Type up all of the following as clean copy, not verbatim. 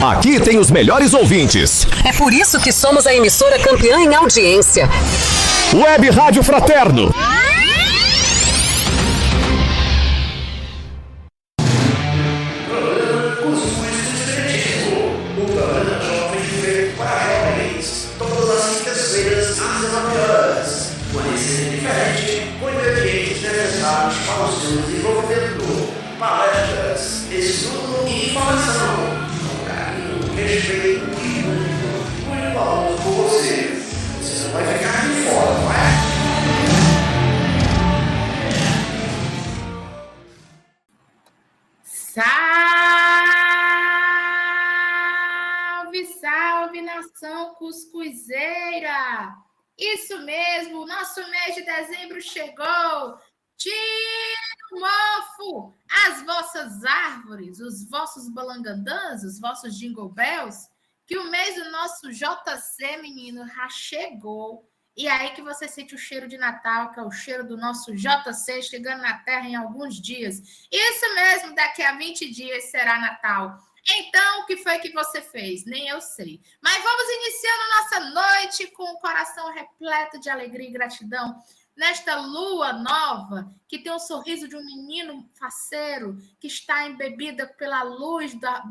Aqui tem os melhores ouvintes. É por isso que somos a emissora campeã em audiência. Web Rádio Fraterno. Palestras, estudo e informação, com carinho, respeito e muito valor por você. Você não vai ficar de fora, não é? Salve, salve, nação cuscuzeira! Isso mesmo, nosso mês de dezembro chegou! Tira o mofo, as vossas árvores, os vossos balangandãs, os vossos jingle bells, que o mês do nosso JC, menino, já chegou. E aí que você sente o cheiro de Natal, que é o cheiro do nosso JC chegando na Terra em alguns dias. Isso mesmo, daqui a 20 dias será Natal. Então, o que foi que você fez? Nem eu sei. Mas vamos iniciando nossa noite com o coração repleto de alegria e gratidão. Nesta lua nova, que tem o sorriso de um menino faceiro, que está embebida pela luz da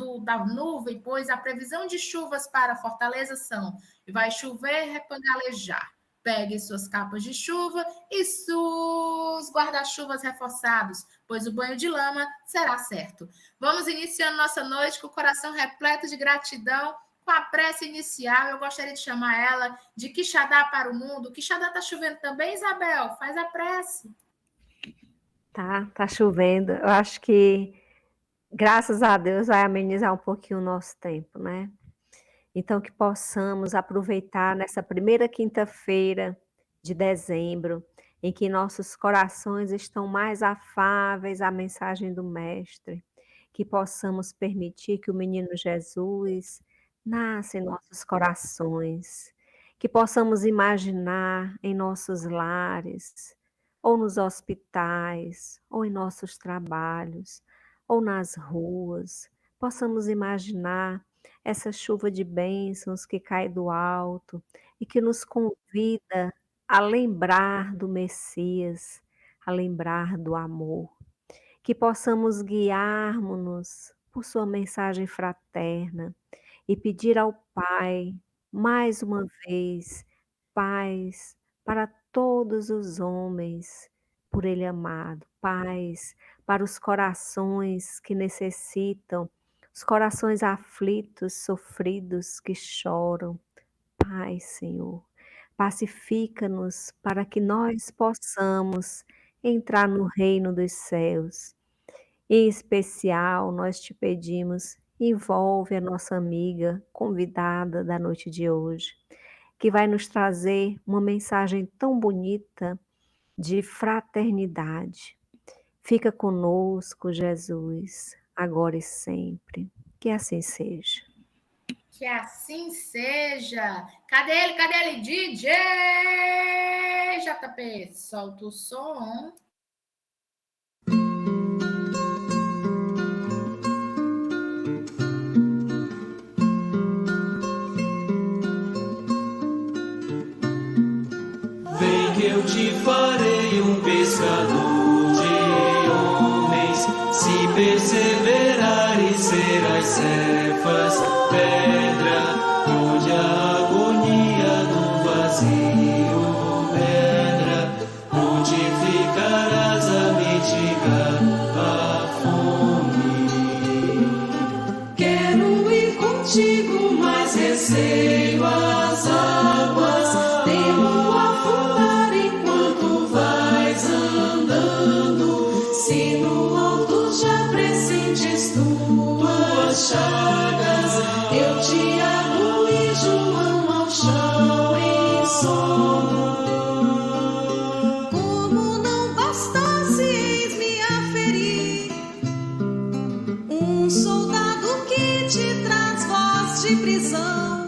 nuvem, pois a previsão de chuvas para Fortaleza são: vai chover e repangalejar. Pegue suas capas de chuva e seus guarda-chuvas reforçados, pois o banho de lama será certo. Vamos iniciando nossa noite com o coração repleto de gratidão. Com a prece inicial, eu gostaria de chamar ela de Quixadá para o mundo. Quixadá está chovendo também, Isabel? Faz a prece. Tá chovendo. Eu acho que, graças a Deus, vai amenizar um pouquinho o nosso tempo, né? Então, que possamos aproveitar nessa primeira quinta-feira de dezembro, em que nossos corações estão mais afáveis à mensagem do Mestre, que possamos permitir que o menino Jesus nasça em nossos corações, que possamos imaginar em nossos lares, ou nos hospitais, ou em nossos trabalhos, ou nas ruas, possamos imaginar essa chuva de bênçãos que cai do alto e que nos convida a lembrar do Messias, a lembrar do amor, que possamos guiarmos-nos por sua mensagem fraterna, e pedir ao Pai, mais uma vez, paz para todos os homens, por Ele amado, paz para os corações que necessitam, os corações aflitos, sofridos, que choram. Paz, Senhor, pacifica-nos para que nós possamos entrar no reino dos céus. Em especial, nós te pedimos, envolve a nossa amiga convidada da noite de hoje, que vai nos trazer uma mensagem tão bonita de fraternidade. Fica conosco, Jesus, agora e sempre. Que assim seja. Que assim seja. Cadê ele? Cadê ele? DJ JP, solta o som. Eu te farei um pescador de homens, se perseverares serás cefas, pedra, onde a agonia do vazio pedra, onde ficarás a mitigar a fome. Quero ir contigo, mas receio as águas, temo afundar enquanto vais andando. Se no alto já pressentes tuas chagas, eu te agoijo mão ao chão em sono. Como não bastasse, eis-me a ferir um soldado que te traz voz de prisão.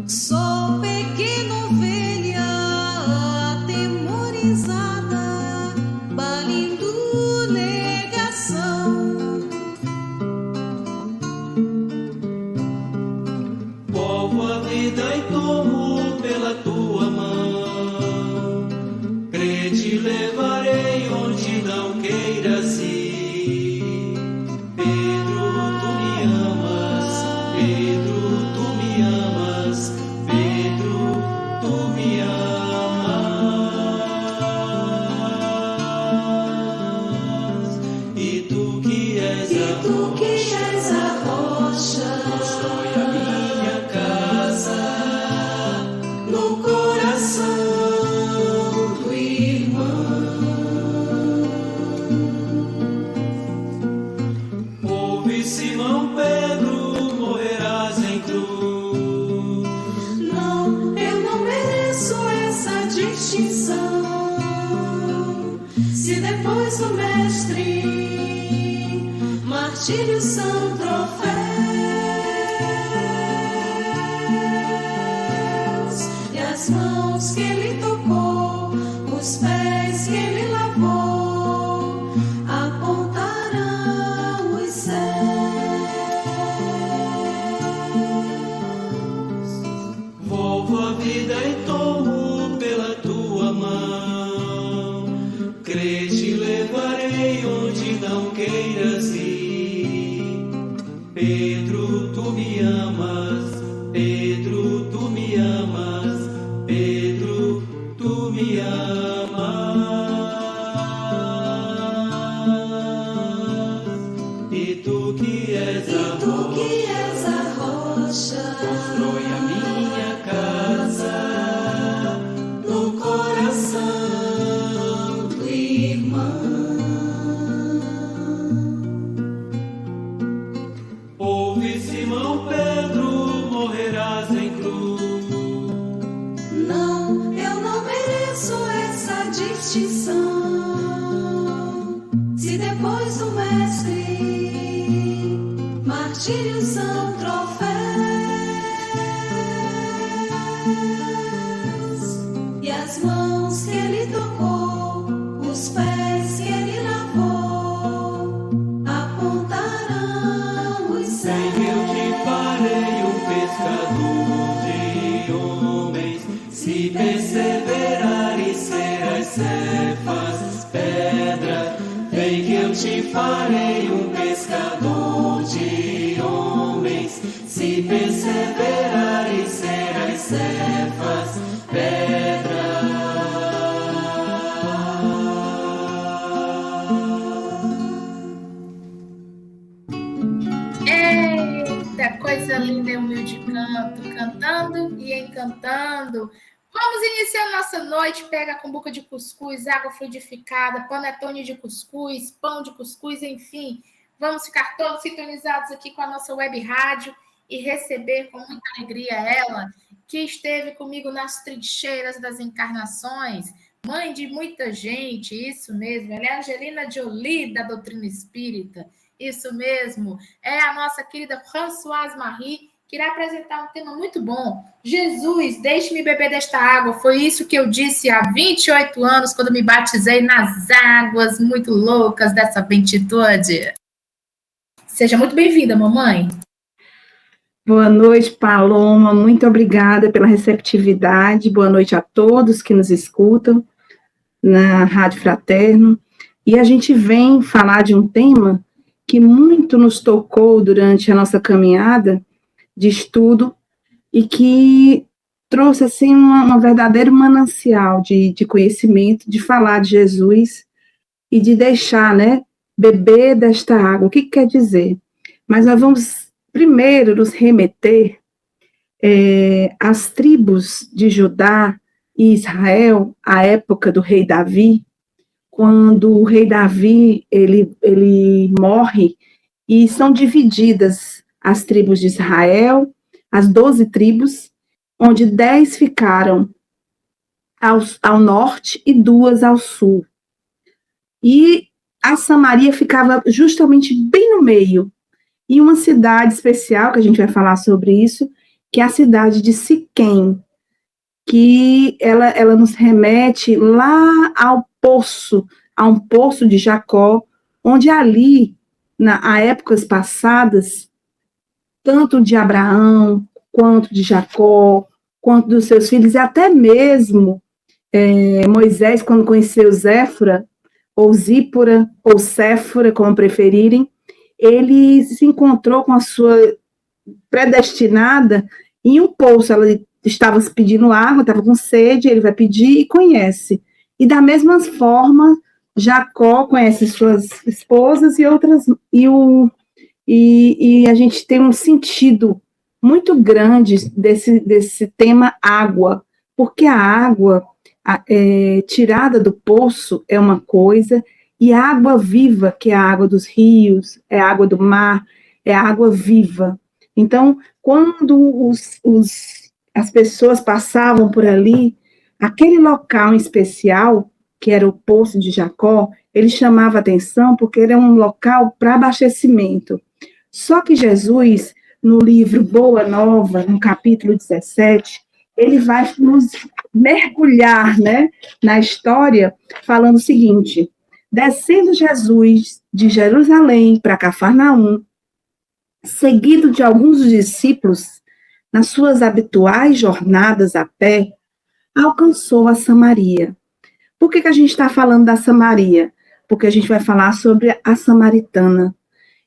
Sou pequena ovelha atemorizada, balindo negação. vida e tomo pela tua mão. Crê, te levarei onde não queiras ir. Pedro, tu me amas. Pedro, tu me amas. Pedro, tu me amas. E tu que és a rocha, constrói a minha casa no coração do irmão. Ouve, Simão Pedro, morrerás em cruz. Não, eu não mereço essa distinção. Se depois do mestre martírios são troféus, e as mãos que ele tocou, os pés que ele lavou, apontarão os céus. Volvo a vida e tomo pela tua mão. Crê, te levarei onde não queiras ir. Pedro, tu me amas. Pedro, tu me amas. Pedro, tu me amas. E tu que és a rocha, constrói a minha casa no coração do irmão. Ouve, Simão Pedro, morrerás em cruz. Não, eu não mereço essa distinção. Se depois do mestre martírios são troféus, e as mãos que ele tocou, os pés que ele lavou, apontarão os Sem que eu te farei um pescador de homens, se perseverares serás cefas, pedra. Vem que eu te farei um pescador de homens, se perseverares serás cefas, pedra. Eita, coisa linda e humilde canto, cantando e encantando. Vamos iniciar nossa noite. Pega a cumbuca de cuscuz, água fluidificada, panetone de cuscuz, pão de cuscuz, enfim. Vamos ficar todos sintonizados aqui com a nossa web rádio e receber com muita alegria ela, que esteve comigo nas trincheiras das encarnações, mãe de muita gente, isso mesmo. Ela é Angelina Jolie da doutrina espírita. Isso mesmo, é a nossa querida Françoise Marie, que irá apresentar um tema muito bom. Jesus, deixe-me beber desta água. Foi isso que eu disse há 28 anos, quando me batizei nas águas muito loucas dessa benditude. Seja muito bem-vinda, mamãe. Boa noite, Paloma. Muito obrigada pela receptividade. Boa noite a todos que nos escutam na Rádio Fraterno. E a gente vem falar de um tema que muito nos tocou durante a nossa caminhada de estudo e que trouxe assim um verdadeiro manancial de conhecimento, de falar de Jesus e de deixar, né, beber desta água. O que quer dizer? Mas nós vamos primeiro nos remeter às tribos de Judá e Israel, à época do rei Davi, quando o rei Davi ele morre e são divididas as tribos de Israel, as 12 tribos, onde 10 ficaram ao norte e 2 ao sul. E a Samaria ficava justamente bem no meio. E uma cidade especial, que a gente vai falar sobre isso, que é a cidade de Siquém, que ela nos remete lá ao poço, a um poço de Jacó, onde ali, há épocas passadas, tanto de Abraão, quanto de Jacó, quanto dos seus filhos, e até mesmo Moisés, quando conheceu Zéfora, ou Zípora, ou Séfora, como preferirem, ele se encontrou com a sua predestinada em um poço. Ela estava se pedindo água, estava com sede, ele vai pedir e conhece. E da mesma forma, Jacó conhece suas esposas e outras, e a gente tem um sentido muito grande desse tema água, porque a água tirada do poço é uma coisa, e a água viva, que é a água dos rios, é a água do mar, é a água viva. Então, quando as pessoas passavam por ali, aquele local em especial, que era o Poço de Jacó, ele chamava atenção porque era um local para abastecimento. Só que Jesus, no livro Boa Nova, no capítulo 17, ele vai nos mergulhar, né, na história, falando o seguinte: descendo Jesus de Jerusalém para Cafarnaum, seguido de alguns discípulos, nas suas habituais jornadas a pé, alcançou a Samaria. Por que a gente está falando da Samaria? Porque a gente vai falar sobre a samaritana.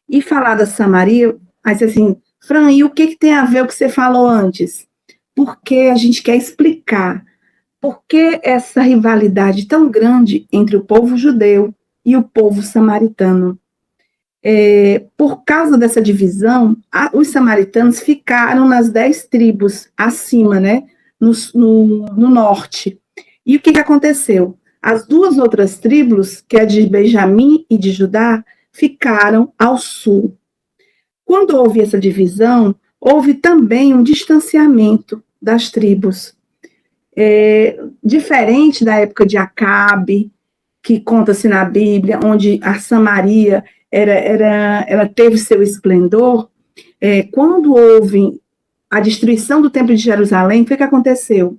E falar da Samaria, mas assim, Fran, e o que tem a ver com o que você falou antes? Porque a gente quer explicar por que essa rivalidade tão grande entre o povo judeu e o povo samaritano. Por causa dessa divisão, os samaritanos ficaram nas 10 tribos acima, né, no norte. E o que aconteceu? As duas outras tribos, que é de Benjamim e de Judá, ficaram ao sul. Quando houve essa divisão, houve também um distanciamento das tribos. Diferente da época de Acabe, que conta-se na Bíblia, onde a Samaria ela teve seu esplendor, quando houve a destruição do Templo de Jerusalém, o que aconteceu?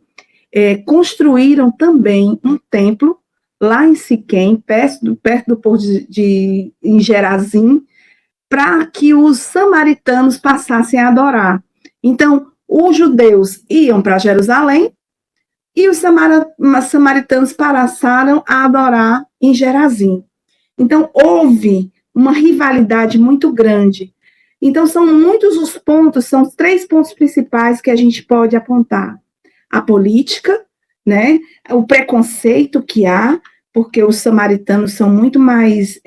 Construíram também um templo lá em Siquém, perto do porto em Gerazim, para que os samaritanos passassem a adorar. Então, os judeus iam para Jerusalém e os samaritanos passaram a adorar em Gerazim. Então, houve uma rivalidade muito grande. Então, são muitos os pontos, são os 3 pontos principais que a gente pode apontar. A política, né, o preconceito que há, porque os samaritanos são muito mais,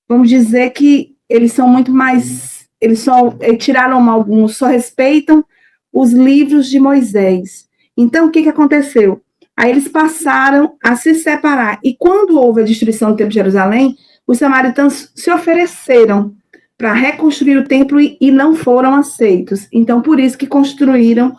vamos dizer que eles são muito mais, eles tiraram alguns, só respeitam os livros de Moisés. Então, o que aconteceu? Aí eles passaram a se separar, e quando houve a destruição do Templo de Jerusalém, os samaritanos se ofereceram para reconstruir o templo e não foram aceitos. Então, por isso que construíram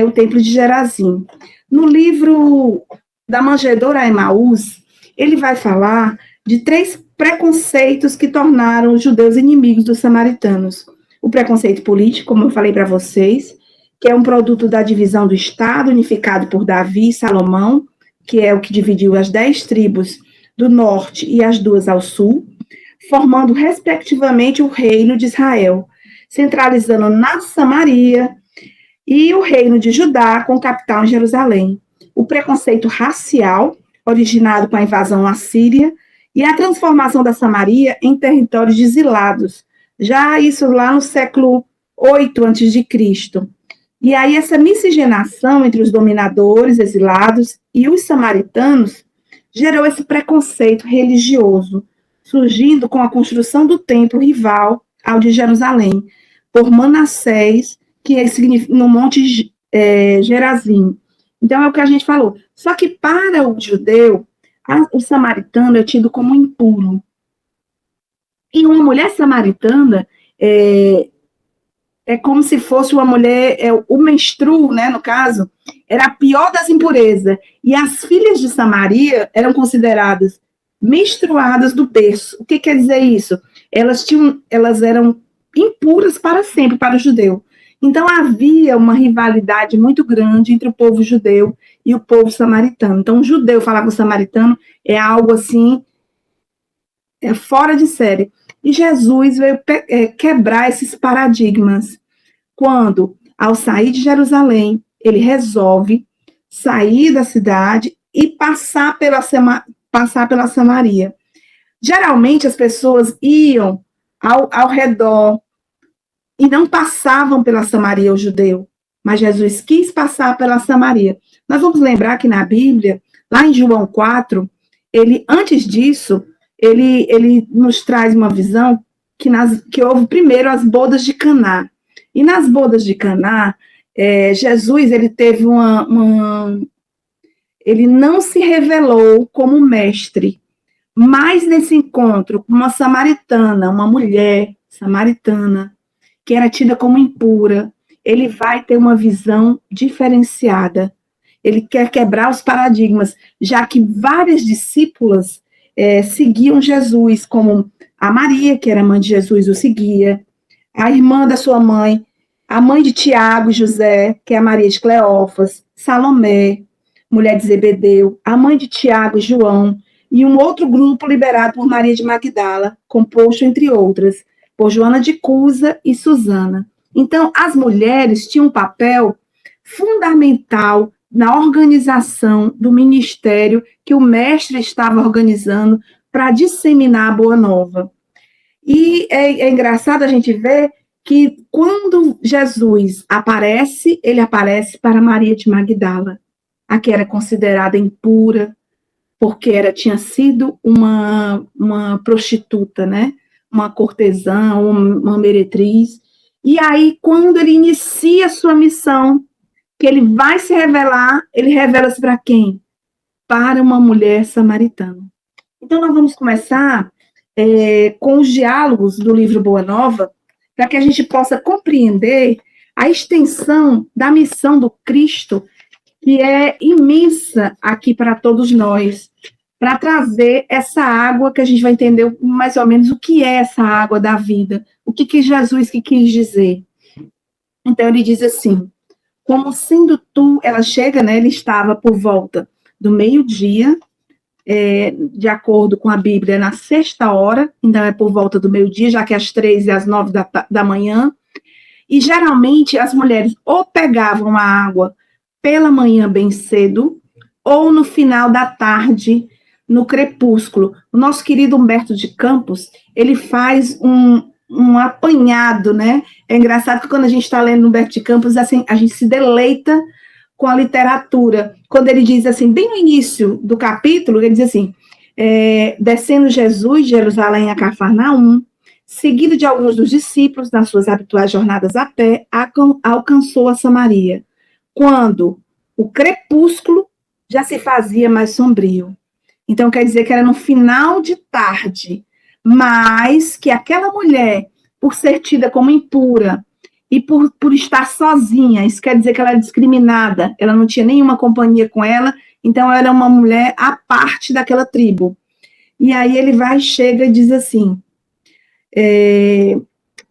o Templo de Gerazim. No livro da Manjedoura a Emaús, ele vai falar de 3 preconceitos que tornaram os judeus inimigos dos samaritanos. O preconceito político, como eu falei para vocês, que é um produto da divisão do Estado, unificado por Davi e Salomão, que é o que dividiu as 10 tribos do norte e as 2 ao sul, formando, respectivamente, o reino de Israel, centralizando na Samaria, e o reino de Judá, com capital em Jerusalém. O preconceito racial, originado com a invasão assíria, e a transformação da Samaria em territórios de exilados, já isso lá no século 8 a.C. E aí essa miscigenação entre os dominadores exilados e os samaritanos gerou esse preconceito religioso, surgindo com a construção do templo rival ao de Jerusalém, por Manassés, que significa no Monte Gerazim. Então, é o que a gente falou. Só que para o judeu, o samaritano é tido como impuro. E uma mulher samaritana é como se fosse uma mulher, o menstruo, né, no caso, era a pior das impurezas. E as filhas de Samaria eram consideradas menstruadas do berço. O que quer dizer isso? Elas eram impuras para sempre para o judeu. Então, havia uma rivalidade muito grande entre o povo judeu e o povo samaritano. Então, o judeu falar com o samaritano é algo assim, fora de série. E Jesus veio quebrar esses paradigmas, quando, ao sair de Jerusalém, ele resolve sair da cidade e passar pela Samaria. Geralmente as pessoas iam ao redor e não passavam pela Samaria, o judeu, mas Jesus quis passar pela Samaria. Nós vamos lembrar que na Bíblia, lá em João 4, antes disso, ele nos traz uma visão que houve primeiro as bodas de Caná. E nas bodas de Caná, Jesus ele teve ele não se revelou como mestre, mas nesse encontro com uma samaritana, uma mulher samaritana, que era tida como impura, ele vai ter uma visão diferenciada. Ele quer quebrar os paradigmas, já que várias discípulas seguiam Jesus, como a Maria, que era mãe de Jesus, o seguia, a irmã da sua mãe, a mãe de Tiago e José, que é a Maria de Cleófas, Salomé, mulher de Zebedeu, a mãe de Tiago e João, e um outro grupo liderado por Maria de Magdala, composto, entre outras, por Joana de Cusa e Susana. Então, as mulheres tinham um papel fundamental na organização do ministério que o mestre estava organizando para disseminar a Boa Nova. E é engraçado a gente ver que quando Jesus aparece, ele aparece para Maria de Magdala, a que era considerada impura, porque tinha sido uma prostituta, né? Uma cortesã, uma meretriz. E aí, quando ele inicia a sua missão, que ele vai se revelar, ele revela-se para quem? Para uma mulher samaritana. Então, nós vamos começar com os diálogos do livro Boa Nova, para que a gente possa compreender a extensão da missão do Cristo, que é imensa aqui para todos nós, para trazer essa água que a gente vai entender mais ou menos o que é essa água da vida, o que Jesus quis dizer. Então, ele diz assim, como sendo tu, ela chega, né, ele estava por volta do meio-dia, de acordo com a Bíblia, na sexta hora, então é por volta do meio-dia, já que às 3 e às 9 da manhã, e geralmente as mulheres ou pegavam a água pela manhã bem cedo, ou no final da tarde, no crepúsculo. O nosso querido Humberto de Campos, ele faz um apanhado, né? É engraçado que quando a gente está lendo Humberto de Campos, assim, a gente se deleita com a literatura. Quando ele diz assim, bem no início do capítulo, ele diz assim, descendo Jesus de Jerusalém a Cafarnaum, seguido de alguns dos discípulos nas suas habituais jornadas a pé, alcançou a Samaria, quando o crepúsculo já se fazia mais sombrio. Então, quer dizer que era no final de tarde, mas que aquela mulher, por ser tida como impura e por estar sozinha, isso quer dizer que ela é discriminada, ela não tinha nenhuma companhia com ela, então ela era uma mulher à parte daquela tribo. E aí ele chega e diz assim,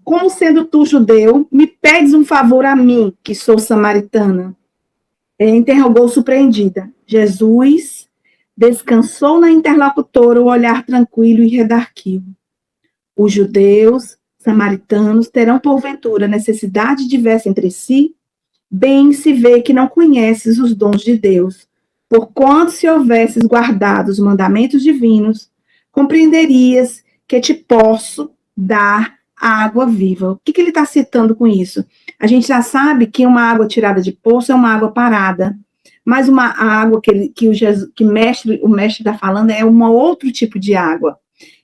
como sendo tu judeu, me pedes um favor a mim, que sou samaritana? Interrogou surpreendida. Jesus descansou na interlocutora o olhar tranquilo e redarguiu. Os judeus, samaritanos, terão porventura necessidade diversa entre si? Bem se vê que não conheces os dons de Deus, porquanto se houvesses guardado os mandamentos divinos, compreenderias que te posso dar água viva. O que ele está citando com isso? A gente já sabe que uma água tirada de poço é uma água parada, mas a água que o mestre está falando é um outro tipo de água.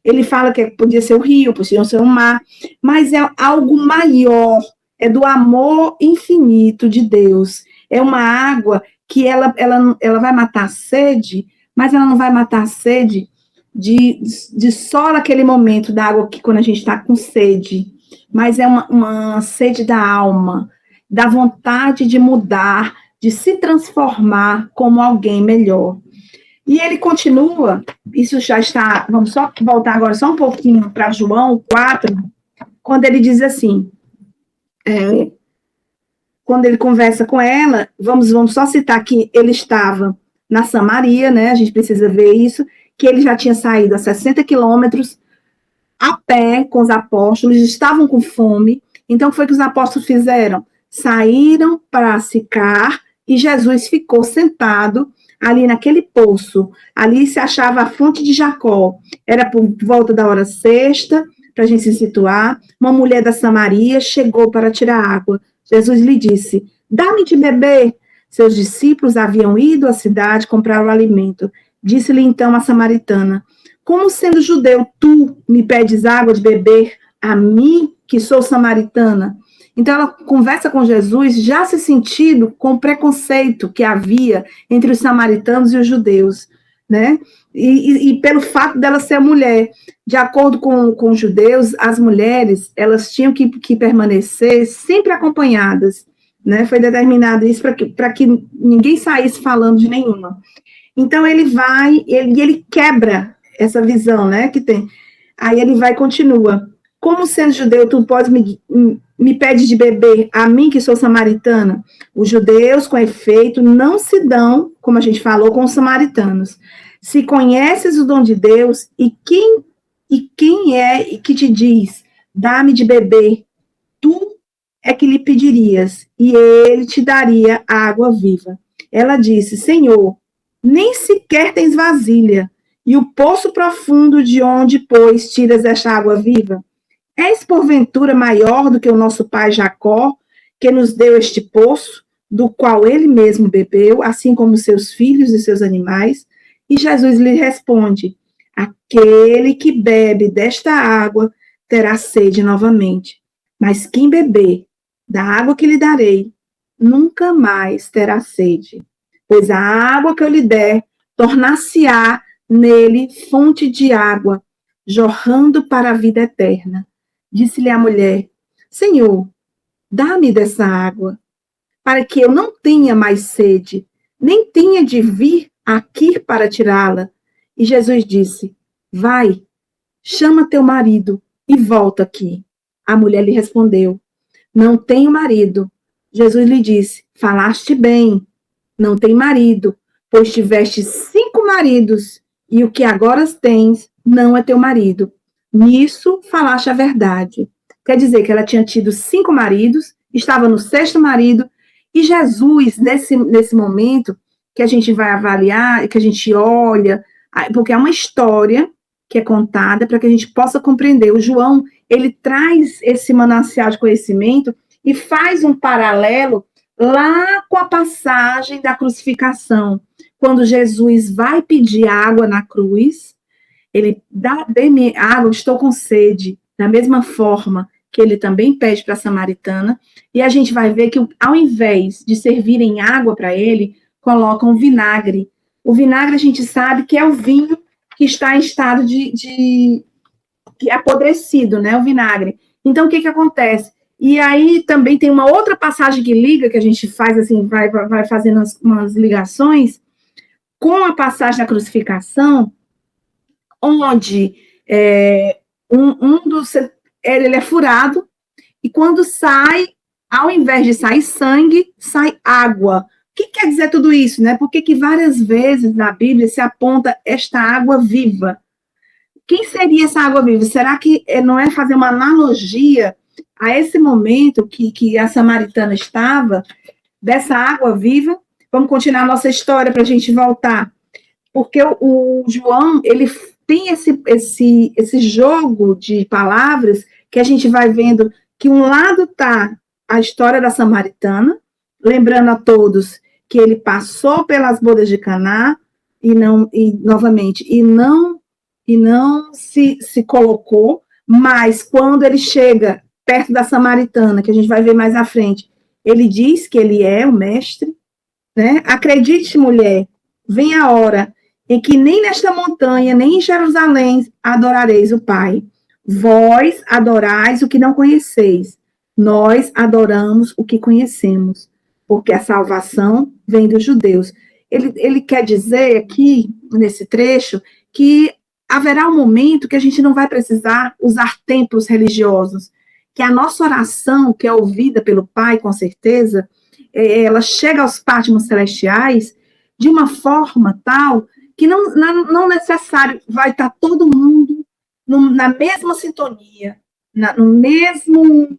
Ele fala que podia ser o rio, podia ser o mar, mas é algo maior, é do amor infinito de Deus. É uma água que ela vai matar a sede, mas ela não vai matar a sede de só naquele momento da água que quando a gente está com sede, mas é uma sede da alma, da vontade de mudar, de se transformar como alguém melhor. E ele continua, isso já está, vamos só voltar agora só um pouquinho para João 4, quando ele diz assim, quando ele conversa com ela, vamos só citar que ele estava na Samaria, né, a gente precisa ver isso, que ele já tinha saído a 60 quilômetros a pé com os apóstolos, estavam com fome, então o que foi que os apóstolos fizeram? saíram para Sicar e Jesus ficou sentado ali naquele poço. Ali se achava a fonte de Jacó. Era por volta da hora sexta, para a gente se situar. Uma mulher da Samaria chegou para tirar água. Jesus lhe disse: dá-me de beber. Seus discípulos haviam ido à cidade comprar o alimento. Disse-lhe então a samaritana: como sendo judeu, tu me pedes água de beber a mim, que sou samaritana? Então ela conversa com Jesus já se sentindo com o preconceito que havia entre os samaritanos e os judeus, né? E pelo fato dela ser mulher. De acordo com os judeus, as mulheres, elas tinham que permanecer sempre acompanhadas, né? Foi determinado isso para que ninguém saísse falando de nenhuma. Então ele vai, ele quebra essa visão, né, que tem. Aí ele vai e continua: como sendo judeu, tu podes me pedes de beber a mim, que sou samaritana? Os judeus, com efeito, não se dão, como a gente falou, com os samaritanos. Se conheces o dom de Deus, e quem é que te diz, dá-me de beber, tu é que lhe pedirias, e ele te daria a água viva. Ela disse: Senhor, nem sequer tens vasilha, e o poço profundo de onde, pois, tiras esta água viva? És, porventura, maior do que o nosso pai Jacó, que nos deu este poço, do qual ele mesmo bebeu, assim como seus filhos e seus animais? E Jesus lhe responde: aquele que bebe desta água terá sede novamente, mas quem beber da água que lhe darei, nunca mais terá sede, pois a água que eu lhe der tornar-se-á nele fonte de água, jorrando para a vida eterna. Disse-lhe a mulher: Senhor, dá-me dessa água, para que eu não tenha mais sede, nem tenha de vir aqui para tirá-la. E Jesus disse: vai, chama teu marido e volta aqui. A mulher lhe respondeu: não tenho marido. Jesus lhe disse: falaste bem, não tem marido, pois tiveste 5 maridos, e o que agora tens não é teu marido. Nisso falaste a verdade. Quer dizer que ela tinha tido 5 maridos, estava no 6º marido, e Jesus, nesse momento, que a gente vai avaliar, que a gente olha, porque é uma história que é contada para que a gente possa compreender. O João, ele traz esse manancial de conhecimento e faz um paralelo lá com a passagem da crucificação, quando Jesus vai pedir água na cruz. Ele dê-me água, estou com sede, da mesma forma que ele também pede para a samaritana, e a gente vai ver que, ao invés de servirem água para ele, colocam vinagre. O vinagre a gente sabe que é o vinho que está em estado de apodrecido, né, o vinagre. Então, o que acontece? E aí também tem uma outra passagem que liga, que a gente faz assim, vai fazendo umas ligações, com a passagem da crucificação, onde ele é furado, e quando sai, ao invés de sair sangue, sai água. O que quer dizer tudo isso, né? Por que várias vezes na Bíblia se aponta esta água viva? Quem seria essa água viva? Será que não é fazer uma analogia a esse momento que a samaritana estava, dessa água viva? Vamos continuar a nossa história para a gente voltar. Porque o João, ele tem esse jogo de palavras que a gente vai vendo que um lado está a história da samaritana, lembrando a todos que ele passou pelas bodas de Caná e não se colocou, mas quando ele chega perto da samaritana, que a gente vai ver mais à frente, ele diz que ele é o mestre, né? Acredite, mulher, vem a hora em que nem nesta montanha, nem em Jerusalém adorareis o Pai. Vós adorais o que não conheceis, nós adoramos o que conhecemos, porque a salvação vem dos judeus. Ele quer dizer aqui, nesse trecho, que haverá um momento que a gente não vai precisar usar templos religiosos, que a nossa oração, que é ouvida pelo Pai, com certeza, ela chega aos pátimos celestiais de uma forma tal que não necessário, vai estar todo mundo na mesma sintonia, no mesmo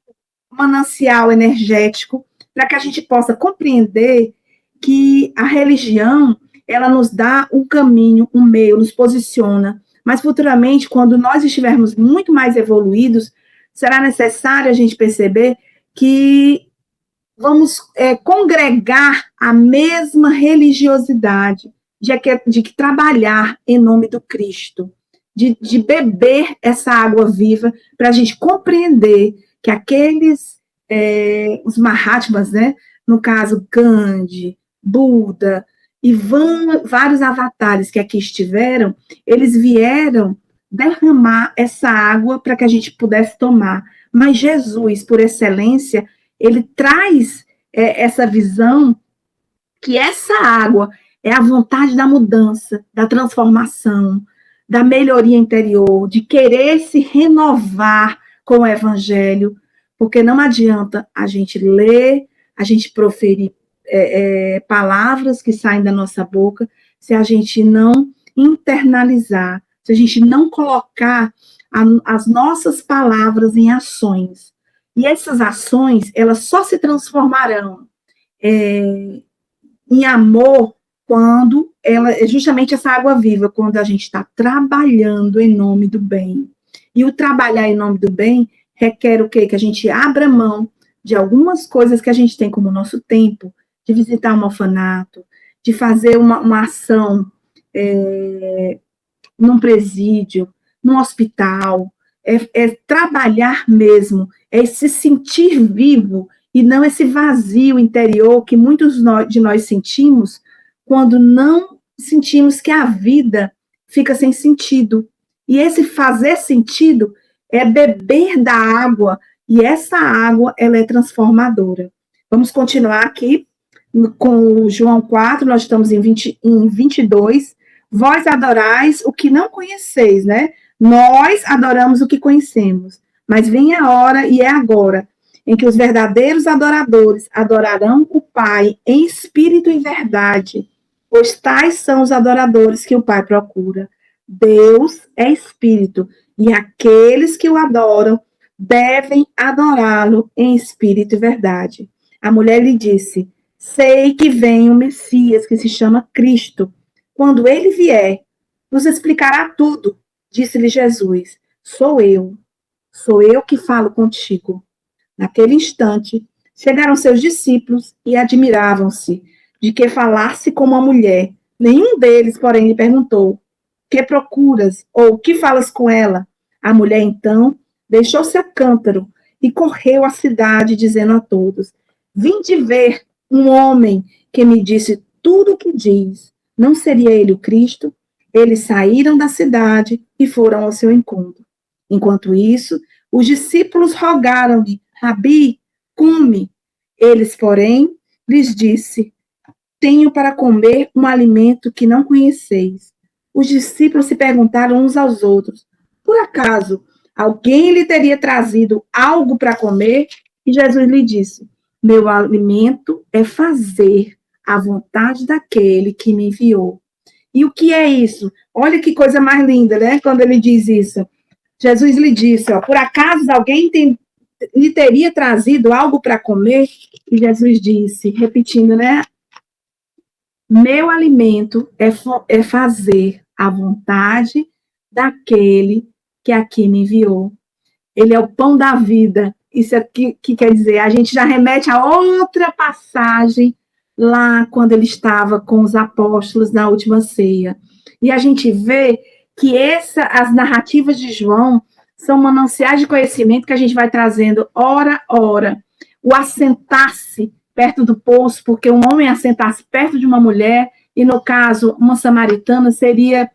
manancial energético, para que a gente possa compreender que a religião, ela nos dá um caminho, um meio, nos posiciona, mas futuramente, quando nós estivermos muito mais evoluídos, será necessário a gente perceber que vamos congregar a mesma religiosidade, de que trabalhar em nome do Cristo, de beber essa água viva, para a gente compreender que aqueles, os Mahatmas, né, no caso Gandhi, Buda, e vários avatares que aqui estiveram, eles vieram derramar essa água para que a gente pudesse tomar. Mas Jesus, por excelência, ele traz essa visão que essa água é a vontade da mudança, da transformação, da melhoria interior, de querer se renovar com o evangelho, porque não adianta a gente ler, a gente proferir palavras que saem da nossa boca, se a gente não internalizar, se a gente não colocar as nossas palavras em ações. E essas ações, elas só se transformarão em amor quando justamente essa água viva, quando a gente está trabalhando em nome do bem. E o trabalhar em nome do bem requer o quê? Que a gente abra mão de algumas coisas que a gente tem como nosso tempo, de visitar um orfanato, de fazer uma ação num presídio, num hospital, trabalhar mesmo, é se sentir vivo, e não esse vazio interior que muitos de nós sentimos quando não sentimos que a vida fica sem sentido. E esse fazer sentido é beber da água, e essa água, ela é transformadora. Vamos continuar aqui com João 4, nós estamos em 22. Vós adorais o que não conheceis, né? Nós adoramos o que conhecemos, mas vem a hora, e é agora, em que os verdadeiros adoradores adorarão o Pai em espírito e verdade, pois tais são os adoradores que o Pai procura. Deus é espírito, e aqueles que o adoram devem adorá-lo em espírito e verdade. A mulher lhe disse: sei que vem o Messias, que se chama Cristo. Quando ele vier, nos explicará tudo. Disse-lhe Jesus: sou eu que falo contigo. Naquele instante, chegaram seus discípulos e admiravam-se de que falasse como uma mulher. Nenhum deles, porém, lhe perguntou: que procuras? Ou que falas com ela? A mulher, então, deixou seu cântaro e correu à cidade, dizendo a todos: vinde ver um homem que me disse tudo o que diz. Não seria ele o Cristo? Eles saíram da cidade e foram ao seu encontro. Enquanto isso, os discípulos rogaram-lhe: Rabi, come. Eles, porém, lhes disse: tenho para comer um alimento que não conheceis. Os discípulos se perguntaram uns aos outros: por acaso alguém lhe teria trazido algo para comer? E Jesus lhe disse: meu alimento é fazer a vontade daquele que me enviou. E o que é isso? Olha que coisa mais linda, né? Quando ele diz isso. Jesus lhe disse: por acaso alguém lhe teria trazido algo para comer? E Jesus disse, repetindo, né? Meu alimento é fazer a vontade daquele que aqui me enviou. Ele é o pão da vida. Isso aqui que quer dizer, a gente já remete a outra passagem lá quando ele estava com os apóstolos na última ceia. E a gente vê que as narrativas de João são mananciais de conhecimento que a gente vai trazendo hora a hora. O assentar-se perto do poço, porque um homem assentar-se perto de uma mulher, e no caso, uma samaritana, seria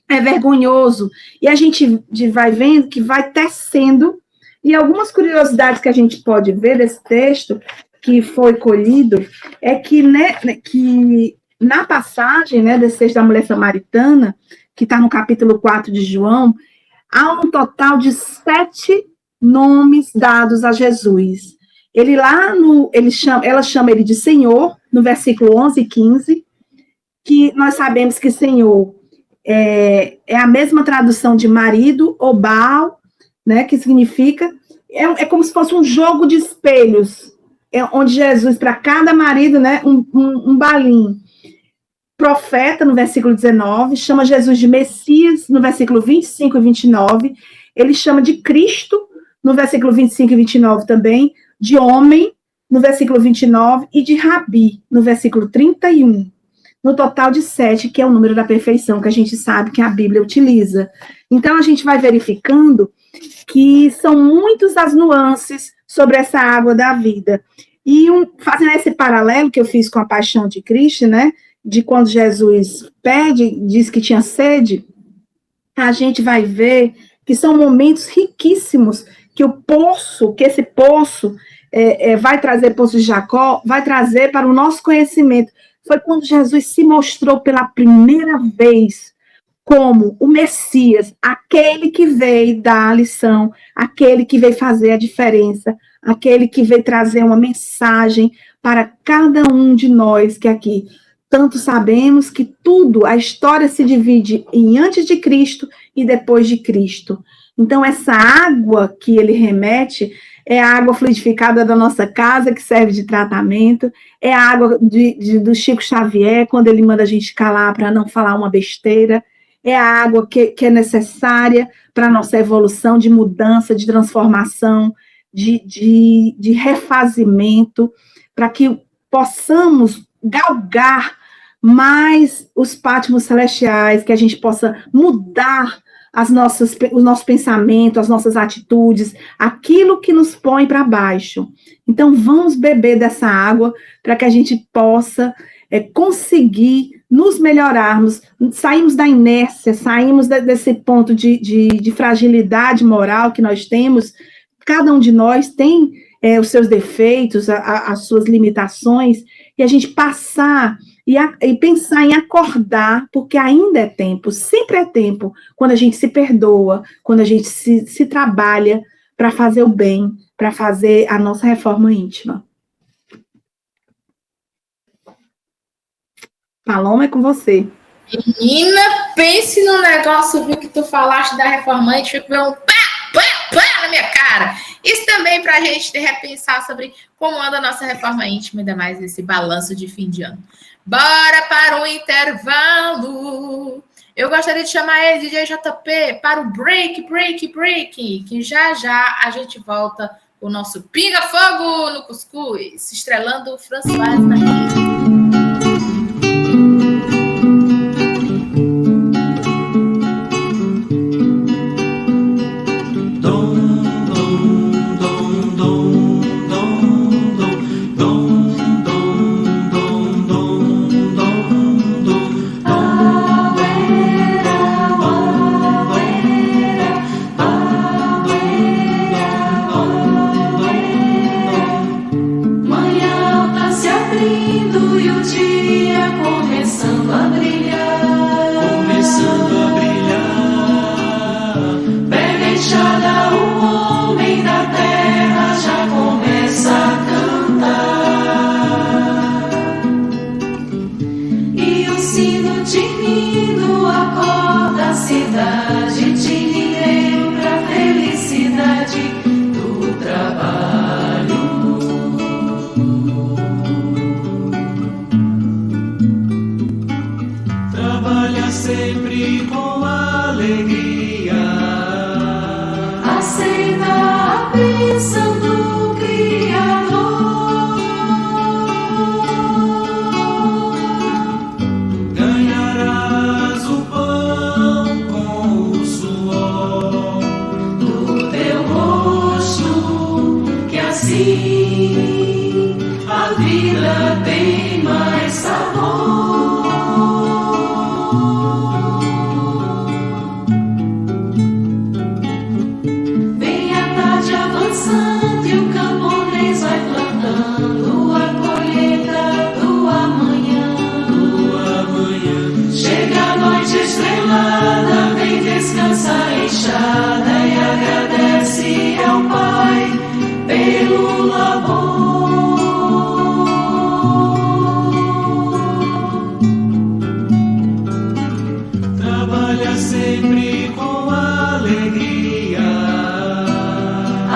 vergonhoso. E a gente vai vendo que vai tecendo, e algumas curiosidades que a gente pode ver desse texto, que foi colhido, é que, que na passagem, né, desse texto da mulher samaritana, que está no capítulo 4 de João, há um total de 7 nomes dados a Jesus. Ela chama ele de Senhor, no versículo 11 e 15, que nós sabemos que Senhor é a mesma tradução de marido ou Baal, né, que significa, é como se fosse um jogo de espelhos, onde Jesus, para cada marido, né, um balim. Profeta, no versículo 19, chama Jesus de Messias, no versículo 25 e 29, ele chama de Cristo, no versículo 25 e 29 também, de homem, no versículo 29, e de Rabi, no versículo 31. No total de 7, que é o número da perfeição, que a gente sabe que a Bíblia utiliza. Então, a gente vai verificando que são muitas as nuances sobre essa água da vida. E fazendo esse paralelo que eu fiz com a paixão de Cristo, né, de quando Jesus diz que tinha sede, a gente vai ver que são momentos riquíssimos, que esse poço vai trazer, poço de Jacó, vai trazer para o nosso conhecimento. Foi quando Jesus se mostrou pela primeira vez como o Messias, aquele que veio dar a lição, aquele que veio fazer a diferença, aquele que veio trazer uma mensagem para cada um de nós que aqui tanto sabemos que a história se divide em antes de Cristo e depois de Cristo. Então, essa água que ele remete é a água fluidificada da nossa casa, que serve de tratamento, é a água do Chico Xavier, quando ele manda a gente calar para não falar uma besteira, é a água que é necessária para a nossa evolução, de mudança, de transformação, de refazimento, para que possamos galgar mais os pátimos celestiais, que a gente possa mudar os nossos pensamentos, as nossas atitudes, aquilo que nos põe para baixo. Então, vamos beber dessa água para que a gente possa conseguir nos melhorarmos, saímos da inércia, saímos desse ponto de fragilidade moral que nós temos. Cada um de nós tem os seus defeitos, as suas limitações, e a gente passar e pensar em acordar, porque ainda é tempo, sempre é tempo, quando a gente se perdoa, quando a gente se trabalha para fazer o bem, para fazer a nossa reforma íntima. Paloma, é com você. Menina, pense no negócio, viu, que tu falaste da reforma íntima, fico vendo pá na minha cara. Isso também para a gente repensar sobre como anda a nossa reforma íntima, ainda mais esse balanço de fim de ano. Bora para o intervalo. Eu gostaria de chamar ele, DJ JP, para o break, que já a gente volta com o nosso Pinga Fogo no Cuscuz, estrelando o François na rede.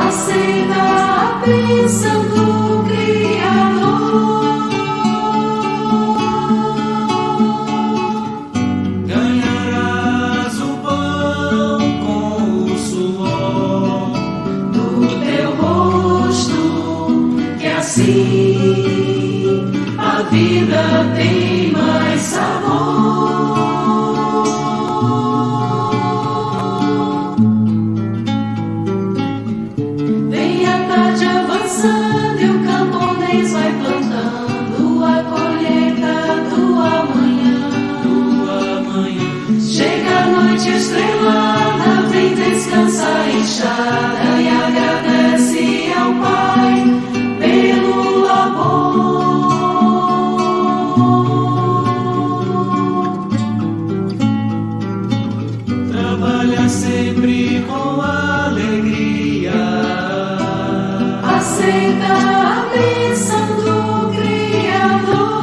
Aceita a bênção do Criador. vida tem mais sabor. Vem a tarde avançando e o camponês vai plantando a colheita do amanhã. Chega a noite estrelada, vem descansar a enxada e agradece ao Pai pelo labor. Trabalha sempre com alegria, aceita a bênção do Criador.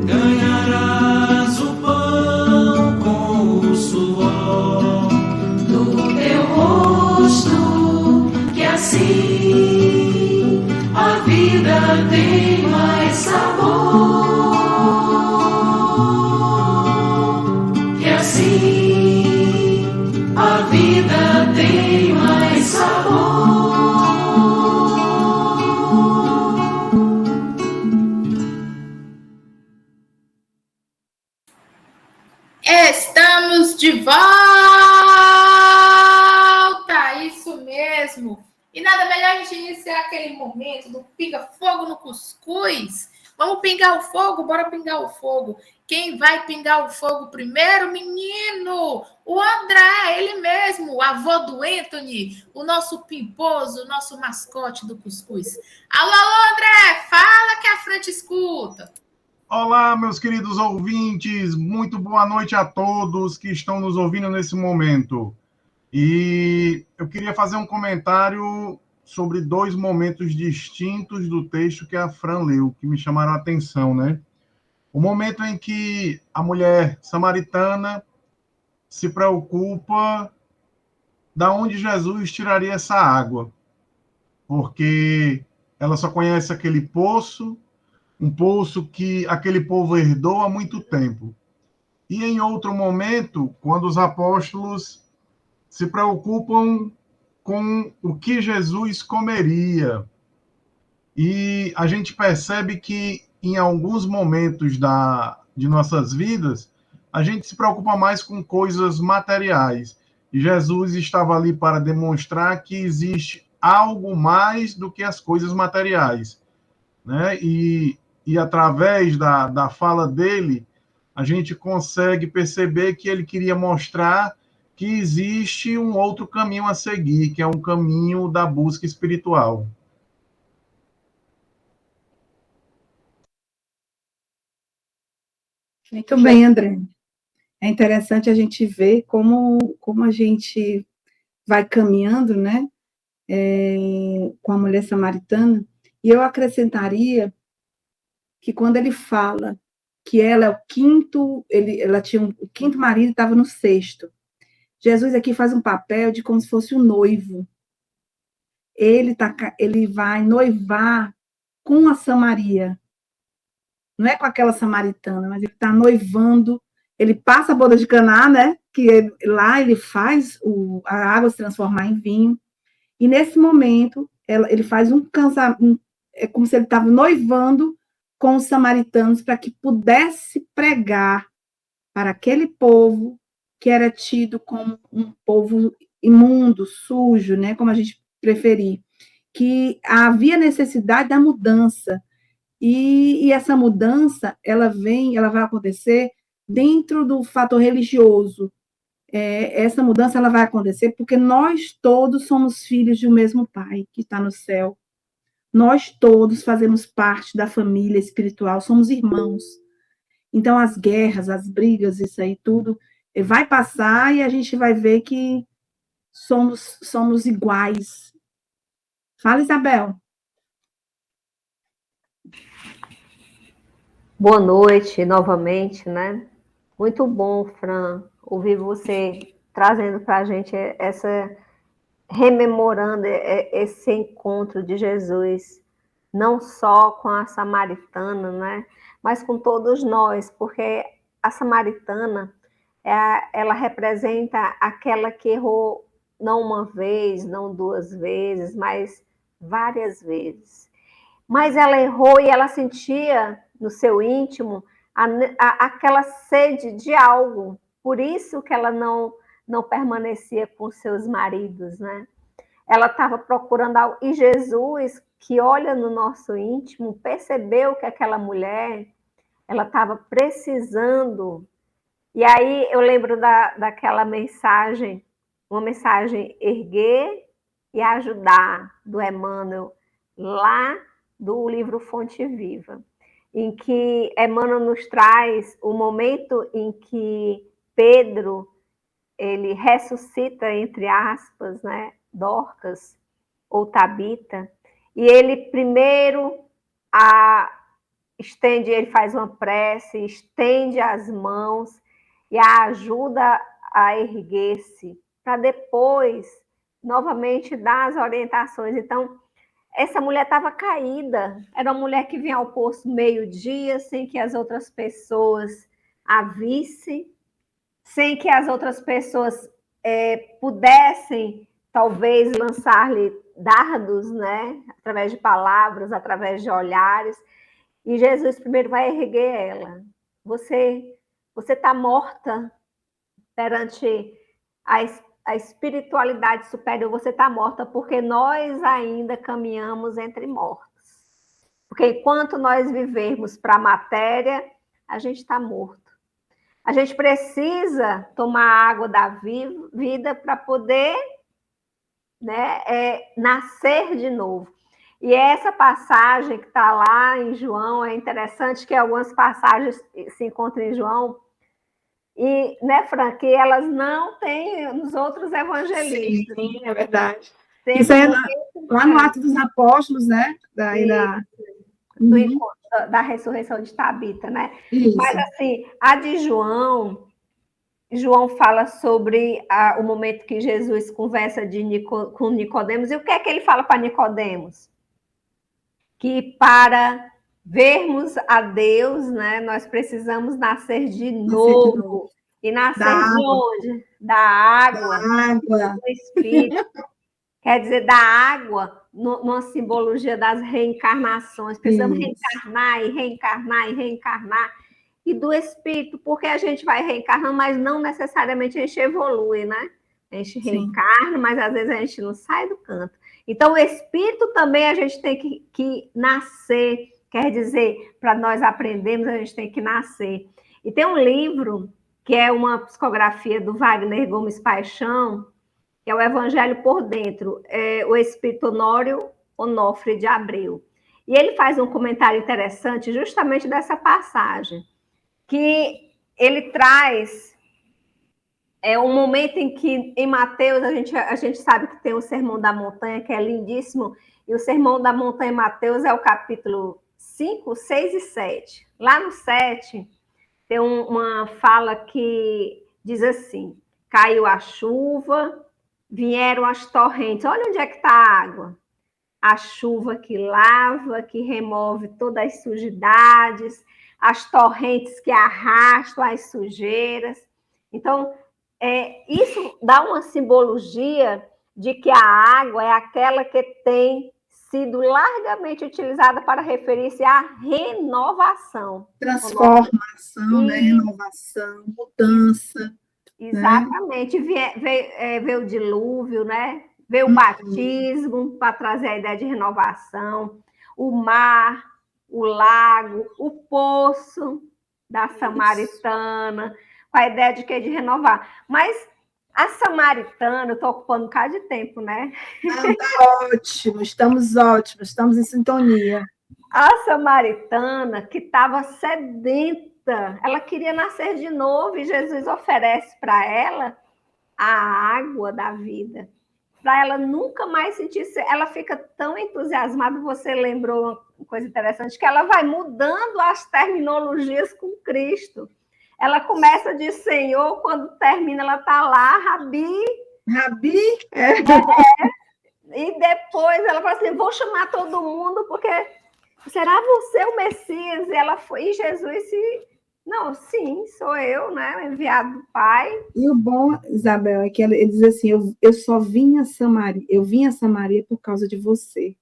ganharás o pão com o suor Do teu rosto, que assim a vida tem mais sabor. Que assim a vida tem mais sabor. Estamos de volta! Isso mesmo! E nada melhor a gente iniciar aquele momento do pinga-fogo no cuscuz. Vamos pingar o fogo? Bora pingar o fogo. Quem vai pingar o fogo primeiro, menino? O André, ele mesmo, o avô do Anthony, o nosso pimposo, o nosso mascote do cuscuz. Alô, alô, André! Fala que a frente escuta! Olá, meus queridos ouvintes, muito boa noite a todos que estão nos ouvindo nesse momento. E eu queria fazer um comentário sobre 2 momentos distintos do texto que a Fran leu, que me chamaram a atenção, né? O momento em que a mulher samaritana se preocupa da onde Jesus tiraria essa água, porque ela só conhece aquele poço, um poço que aquele povo herdou há muito tempo. E em outro momento, quando os apóstolos se preocupam com o que Jesus comeria. E a gente percebe que em alguns momentos de nossas vidas, a gente se preocupa mais com coisas materiais. E Jesus estava ali para demonstrar que existe algo mais do que as coisas materiais, né? E através da fala dele, a gente consegue perceber que ele queria mostrar que existe um outro caminho a seguir, que é um caminho da busca espiritual. Muito bem, André. É interessante a gente ver como a gente vai caminhando, né, com a mulher samaritana. E eu acrescentaria que quando ele fala que ela é o quinto, ela tinha o quinto marido e estava no sexto. Jesus aqui faz um papel de como se fosse um noivo. Ele vai noivar com a Samaria. Não é com aquela samaritana, mas ele está noivando. Ele passa a boda de Caná, né? Que lá ele faz a água se transformar em vinho. E nesse momento, ele faz um casamento, é como se ele estava noivando com os samaritanos para que pudesse pregar para aquele povo que era tido como um povo imundo, sujo, né, como a gente preferir, que havia necessidade da mudança, e essa mudança, ela vai acontecer dentro do fator religioso. Essa mudança ela vai acontecer porque nós todos somos filhos de um mesmo Pai, que está no céu. Nós todos fazemos parte da família espiritual, somos irmãos. Então, as guerras, as brigas, isso aí tudo, vai passar e a gente vai ver que somos iguais. Fala, Isabel. Boa noite novamente, né? Muito bom, Fran, ouvir você trazendo para a gente rememorando esse encontro de Jesus, não só com a samaritana, né? Mas com todos nós, porque a samaritana, ela representa aquela que errou não uma vez, não 2 vezes, mas várias vezes. Mas ela errou e ela sentia no seu íntimo aquela sede de algo. Por isso que ela não permanecia com seus maridos, né? Ela estava procurando algo. E Jesus, que olha no nosso íntimo, percebeu que aquela mulher, ela estava precisando. E aí eu lembro daquela mensagem, uma mensagem erguer e ajudar, do Emmanuel, lá do livro Fonte Viva, em que Emmanuel nos traz o momento em que Pedro, ele ressuscita, entre aspas, né, Dorcas ou Tabita, e ele primeiro ele faz uma prece, estende as mãos e a ajuda a erguer-se, para depois, novamente, dar as orientações. Então, essa mulher estava caída, era uma mulher que vinha ao poço meio-dia, sem que as outras pessoas a vissem, sem que as outras pessoas pudessem, talvez, lançar-lhe dardos, né? Através de palavras, através de olhares. E Jesus primeiro vai erguer ela. Você está morta perante a espiritualidade superior, você está morta, porque nós ainda caminhamos entre mortos. Porque enquanto nós vivermos para a matéria, a gente está morto. A gente precisa tomar a água da vida para poder, né, nascer de novo. E essa passagem que está lá em João, é interessante que algumas passagens se encontram em João, e, né, Fran, que elas não têm nos outros evangelistas. Sim, é verdade. Sempre Isso é lá no Atos dos Apóstolos, né? Da ressurreição de Tabita, né? Isso. Mas, assim, a de João fala sobre o momento que Jesus conversa com Nicodemos. E o que é que ele fala para Nicodemos? Que para vermos a Deus, né, nós precisamos nascer de novo. E nascer de onde? Da água. Do Espírito. Quer dizer, da água, numa simbologia das reencarnações. Precisamos reencarnar e reencarnar e reencarnar. E do Espírito, porque a gente vai reencarnando, mas não necessariamente a gente evolui, né? A gente reencarna, mas às vezes a gente não sai do canto. Então, o Espírito também a gente tem que nascer. Quer dizer, para nós aprendermos, a gente tem que nascer. E tem um livro, que é uma psicografia do Wagner Gomes Paixão, que é o Evangelho por Dentro, o Espírito Honório Onofre de Abreu. E ele faz um comentário interessante justamente dessa passagem, que ele traz um momento em que, em Mateus, a gente sabe que tem o Sermão da Montanha, que é lindíssimo, e o Sermão da Montanha em Mateus é o capítulo 5, 6 e 7. Lá no 7, tem uma fala que diz assim: caiu a chuva, vieram as torrentes. Olha onde é que está a água. A chuva que lava, que remove todas as sujidades, as torrentes que arrastam as sujeiras. Então, isso dá uma simbologia de que a água é aquela que tem sido largamente utilizada para referir-se à renovação. Transformação, né? Renovação, mudança. Exatamente. Né? Veio o dilúvio, né? Veio o batismo para trazer a ideia de renovação, o mar, o lago, o poço da Samaritana, com a ideia de que de renovar. Mas a Samaritana, eu estou ocupando um bocado de tempo, né? Está ótimo, estamos em sintonia. A Samaritana, que estava sedenta, ela queria nascer de novo, e Jesus oferece para ela a água da vida, para ela nunca mais sentir. Ela fica tão entusiasmada. Você lembrou uma coisa interessante, que ela vai mudando as terminologias com Cristo. Ela começa de Senhor, quando termina, ela está lá, Rabi. Rabi? E depois ela fala assim: vou chamar todo mundo, porque será você o Messias? E ela foi, e Jesus não, sim, sou eu, né? Enviado do Pai. E o bom, Isabel, é que ele diz assim: eu só vim a Samaria, eu vim a Samaria por causa de você.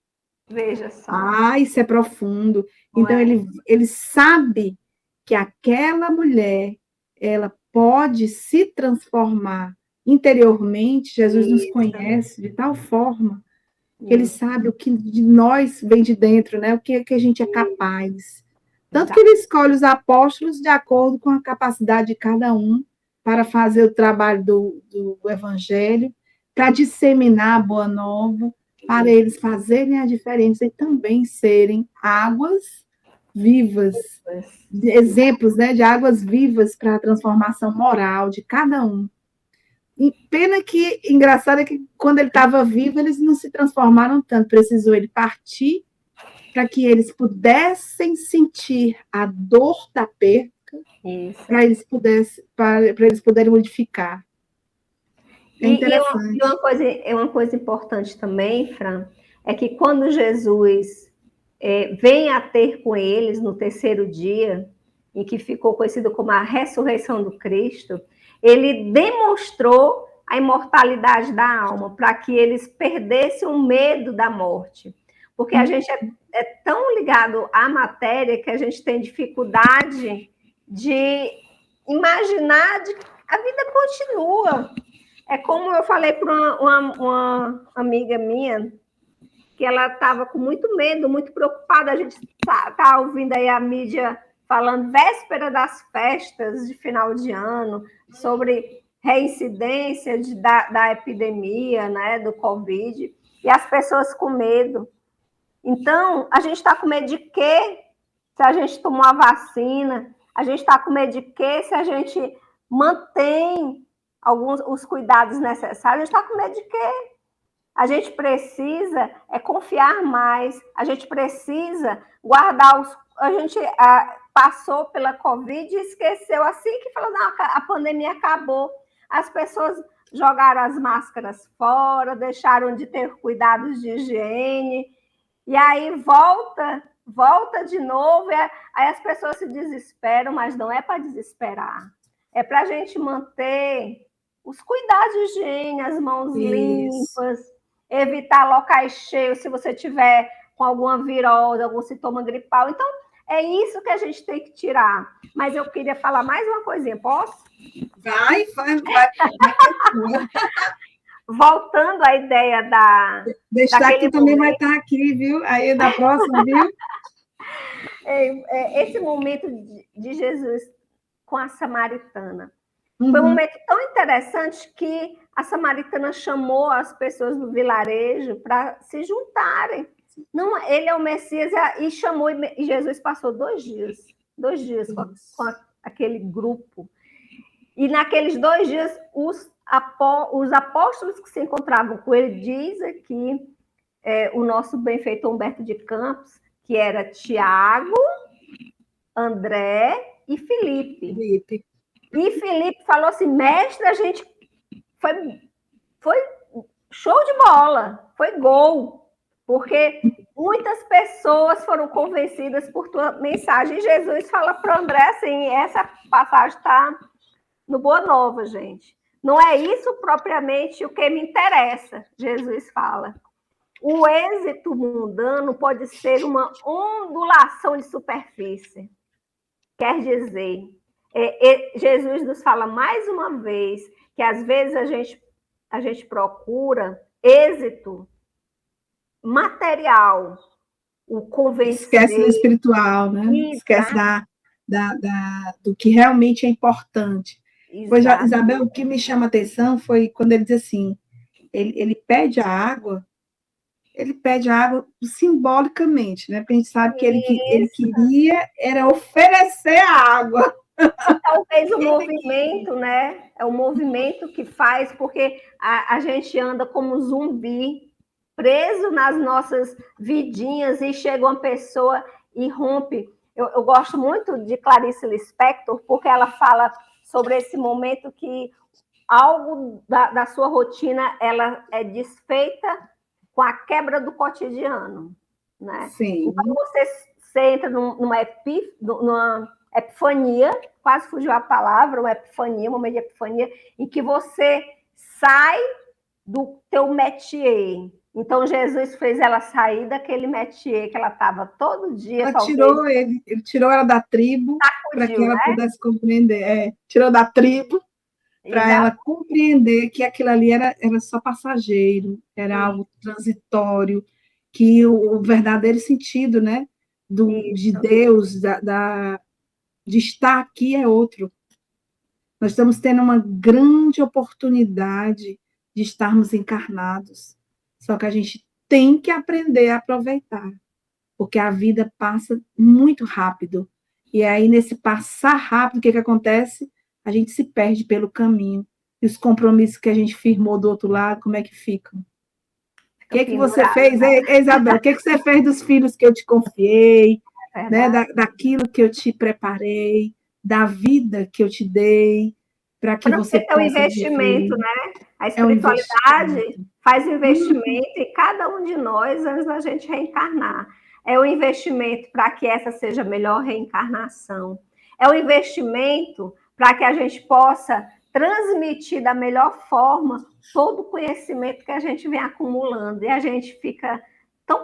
Veja só. Ah, isso é profundo. Não Então, é? ele sabe que aquela mulher, ela pode se transformar interiormente. Jesus nos Isso, conhece de tal forma que ele isso, sabe o que de nós vem de dentro, né? O que a gente é capaz. Tanto que exato. ele escolhe os apóstolos de acordo com a capacidade de cada um para fazer o trabalho do evangelho, para disseminar a boa nova, para eles fazerem a diferença e também serem águas vivas, exemplos, né, de águas vivas para a transformação moral de cada um. E pena que, engraçado é que quando ele estava vivo, eles não se transformaram tanto, precisou ele partir para que eles pudessem sentir a dor da perda, Isso. para eles poderem modificar. É E interessante. uma coisa importante também, Fran, é que quando Jesus vem a ter com eles no terceiro dia, em que ficou conhecido como a ressurreição do Cristo, ele demonstrou a imortalidade da alma, para que eles perdessem o medo da morte. Porque a gente é tão ligado à matéria que a gente tem dificuldade de imaginar que a vida continua. É como eu falei para uma amiga minha, que ela estava com muito medo, muito preocupada. A gente tá ouvindo aí a mídia falando véspera das festas de final de ano, sobre reincidência da epidemia, né, do Covid, e as pessoas com medo. Então, a gente está com medo de quê? Se a gente tomou a vacina, a gente está com medo de quê? Se a gente mantém os cuidados necessários, a gente está com medo de quê? A gente precisa confiar mais, a gente precisa guardar a gente passou pela Covid e esqueceu, assim que falou, não, a pandemia acabou, as pessoas jogaram as máscaras fora, deixaram de ter cuidados de higiene, e aí volta de novo, aí as pessoas se desesperam, mas não é para desesperar, é para a gente manter os cuidados de higiene, as mãos limpas, evitar locais cheios se você tiver com alguma virose, algum sintoma gripal. Então, é isso que a gente tem que tirar. Mas eu queria falar mais uma coisinha, posso? Vai. Voltando à ideia Destaque também vai estar aqui, viu? Aí da próxima, viu? Esse momento de Jesus com a samaritana. Foi um momento tão interessante que a samaritana chamou as pessoas do vilarejo para se juntarem. Não, ele é o Messias e chamou, e Jesus passou 2 dias com aquele grupo. E naqueles 2 dias, os apóstolos que se encontravam com ele, diz aqui o nosso benfeitor Humberto de Campos, que era Tiago, André e Filipe. E Filipe falou assim, mestre, a gente foi show de bola, foi gol, porque muitas pessoas foram convencidas por tua mensagem. E Jesus fala para André assim, essa passagem está no Boa Nova, gente. Não é isso propriamente o que me interessa, Jesus fala. O êxito mundano pode ser uma ondulação de superfície. Quer dizer, Jesus nos fala mais uma vez que às vezes a gente procura êxito material, o convencer. Esquece do espiritual, né? Esquece do que realmente é importante. Pois, Isabel, o que me chama a atenção foi quando ele diz assim, ele pede a água simbolicamente, né? Porque a gente sabe que ele queria era oferecer a água. Talvez o movimento, né? É o movimento que faz, porque a gente anda como zumbi, preso nas nossas vidinhas, e chega uma pessoa e rompe. Eu gosto muito de Clarice Lispector, porque ela fala sobre esse momento que algo da sua rotina ela é desfeita com a quebra do cotidiano, né? Sim. Então você entra numa epifania, quase fugiu a palavra, uma epifania, um momento de epifania, em que você sai do teu métier, Então, Jesus fez ela sair daquele métier que ela estava todo dia. Ele tirou ela da tribo para que ela pudesse compreender. Tirou da tribo para ela compreender que aquilo ali era só passageiro, era algo transitório, que o verdadeiro sentido, né, de Deus, de estar aqui é outro. Nós estamos tendo uma grande oportunidade de estarmos encarnados, só que a gente tem que aprender a aproveitar, porque a vida passa muito rápido, e aí nesse passar rápido, o que acontece? A gente se perde pelo caminho, e os compromissos que a gente firmou do outro lado, como é que ficam? O que você fez, Isabel? O que você fez dos filhos que eu te confiei, né? daquilo que eu te preparei, da vida que eu te dei, para que você possa é um investimento, né? A espiritualidade faz investimento em cada um de nós antes da gente reencarnar. É um investimento para que essa seja a melhor reencarnação. É um investimento para que a gente possa transmitir da melhor forma todo o conhecimento que a gente vem acumulando. E a gente fica tão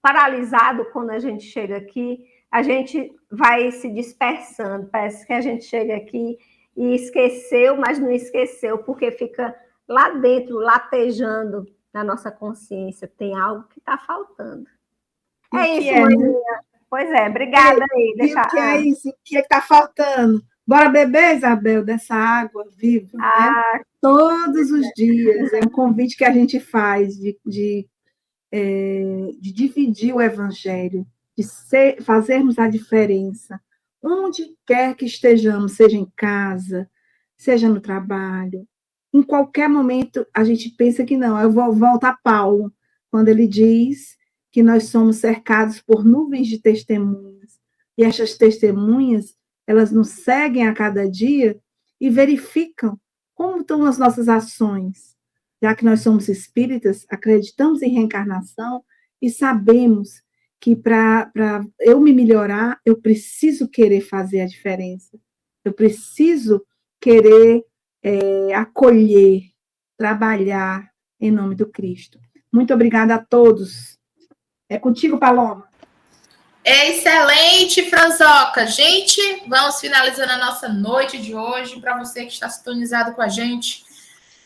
paralisado quando a gente chega aqui, a gente vai se dispersando. Parece que a gente chega aqui e esqueceu, mas não esqueceu, porque fica lá dentro, latejando na nossa consciência. Tem algo que está faltando. É isso, Maninha. Pois é, obrigada aí. O que é isso? O que está faltando? Bora beber, Isabel, dessa água viva, né? Todos os dias. É um convite que a gente faz de dividir o evangelho, de fazermos a diferença. Onde quer que estejamos, seja em casa, seja no trabalho, em qualquer momento a gente pensa que não. Eu volto a Paulo, quando ele diz que nós somos cercados por nuvens de testemunhas, e essas testemunhas, elas nos seguem a cada dia e verificam como estão as nossas ações. Já que nós somos espíritas, acreditamos em reencarnação e sabemos que para eu me melhorar, eu preciso querer fazer a diferença. Eu preciso querer acolher, trabalhar em nome do Cristo. Muito obrigada a todos. É contigo, Paloma. Excelente, Franzoca. Gente, vamos finalizando a nossa noite de hoje. Para você que está sintonizado com a gente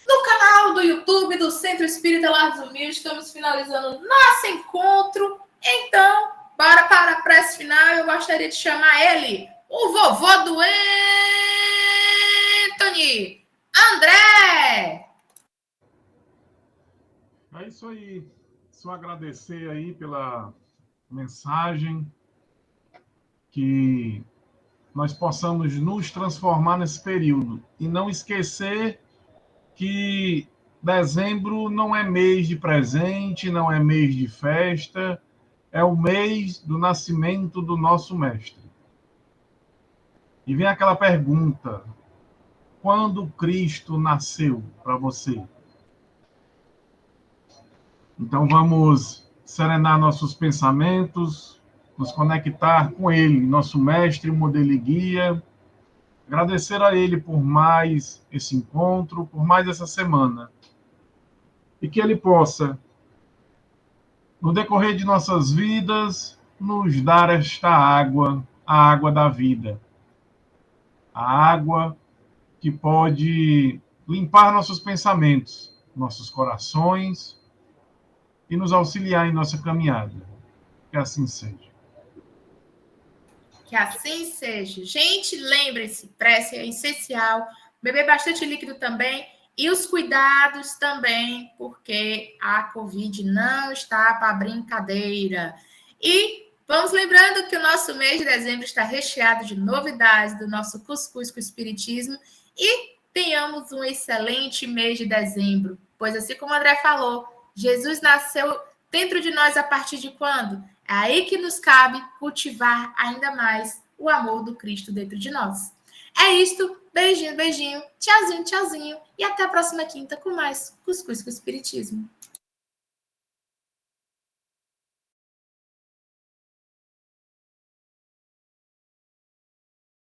no canal do YouTube do Centro Espírita Lar dos Humildes, estamos finalizando nosso encontro. Então, bora para a prece final. Eu gostaria de chamar ele, o vovô do Anthony, André. É isso aí. Só agradecer aí pela mensagem, que nós possamos nos transformar nesse período e não esquecer que dezembro não é mês de presente, não é mês de festa, é o mês do nascimento do nosso mestre. E vem aquela pergunta: quando Cristo nasceu para você? Então vamos serenar nossos pensamentos, nos conectar com Ele, nosso mestre, modelo e guia, agradecer a Ele por mais esse encontro, por mais essa semana, e que Ele possa, no decorrer de nossas vidas, nos dar esta água, a água da vida, a água que pode limpar nossos pensamentos, nossos corações, e nos auxiliar em nossa caminhada. Que assim seja. Que assim seja. Gente, lembre-se, prece é essencial. Beber bastante líquido também. E os cuidados também, porque a Covid não está para brincadeira. E vamos lembrando que o nosso mês de dezembro está recheado de novidades do nosso Cuscuz com o Espiritismo. E tenhamos um excelente mês de dezembro. Pois assim como o André falou, Jesus nasceu dentro de nós a partir de quando? É aí que nos cabe cultivar ainda mais o amor do Cristo dentro de nós. É isto. Beijinho, beijinho. Tchauzinho, tchauzinho. E até a próxima quinta com mais Cuscuz com o Espiritismo.